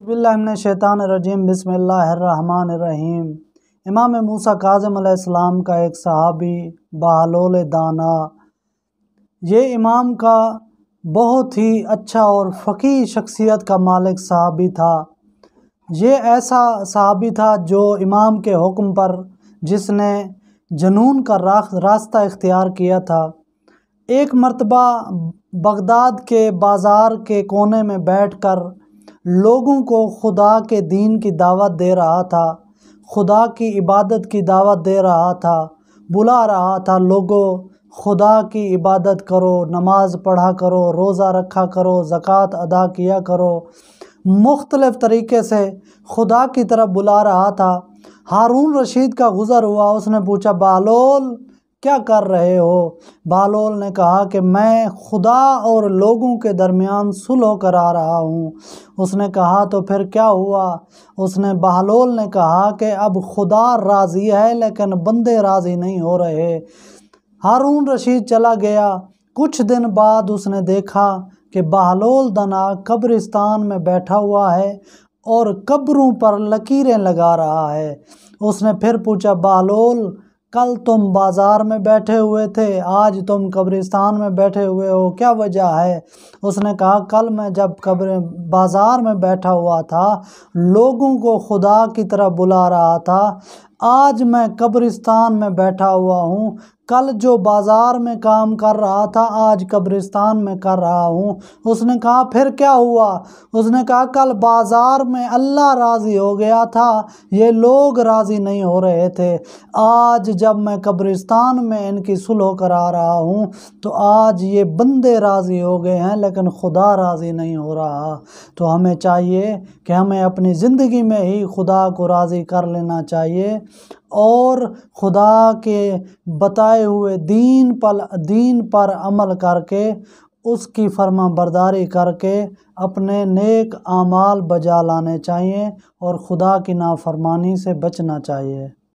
बिस्मिल्लाहिर्रहमानिर्रहीम बिस्मिल्लाहिर्रहमानिर्रहीम। इमाम मूसा काज़िम अलैहिस्सलाम का एक सहाबी बहलोल दाना, ये इमाम का बहुत ही अच्छा और फ़क़ीह शख्सियत का मालिक सहाबी था। ये ऐसा सहाबी था जो इमाम के हुक्म पर जिसने जुनून का रास्ता इख्तियार किया था। एक मर्तबा बगदाद के बाज़ार के कोने में बैठकर लोगों को खुदा के दीन की दावत दे रहा था, खुदा की इबादत की दावत दे रहा था, बुला रहा था, लोगों खुदा की इबादत करो, नमाज पढ़ा करो, रोज़ा रखा करो, ज़कात अदा किया करो। मुख्तलिफ़ तरीक़े से खुदा की तरफ बुला रहा था। हारून रशीद का गुज़र हुआ, उसने पूछा, बहलोल क्या कर रहे हो? बहलोल ने कहा कि मैं खुदा और लोगों के दरमियान सुलह करा रहा हूँ। उसने कहा, तो फिर क्या हुआ? बहलोल ने कहा कि अब खुदा राज़ी है लेकिन बंदे राज़ी नहीं हो रहे। हारून रशीद चला गया। कुछ दिन बाद उसने देखा कि बहलोल दना कब्रिस्तान में बैठा हुआ है और कब्रों पर लकीरें लगा रहा है। उसने फिर पूछा, बहलोल कल तुम बाज़ार में बैठे हुए थे, आज तुम कब्रिस्तान में बैठे हुए हो, क्या वजह है? उसने कहा, कल मैं जब बाज़ार में बैठा हुआ था, लोगों को खुदा की तरफ बुला रहा था, आज मैं कब्रिस्तान में बैठा हुआ हूँ। कल जो बाज़ार में काम कर रहा था, आज कब्रिस्तान में कर रहा हूँ। उसने कहा, फिर क्या हुआ? उसने कहा, कल बाज़ार में अल्लाह राज़ी हो गया था, ये लोग राज़ी नहीं हो रहे थे। आज जब मैं कब्रिस्तान में इनकी सुलह करा रहा हूँ, तो आज ये बंदे राज़ी हो गए हैं लेकिन खुदा राज़ी नहीं हो रहा। तो हमें चाहिए कि हमें अपनी ज़िंदगी में ही खुदा को राज़ी कर लेना चाहिए और खुदा के बताए हुए दीन पर अमल करके, उसकी फर्माबरदारी करके अपने नेक आमाल बजा लाने चाहिए और खुदा की नाफरमानी से बचना चाहिए।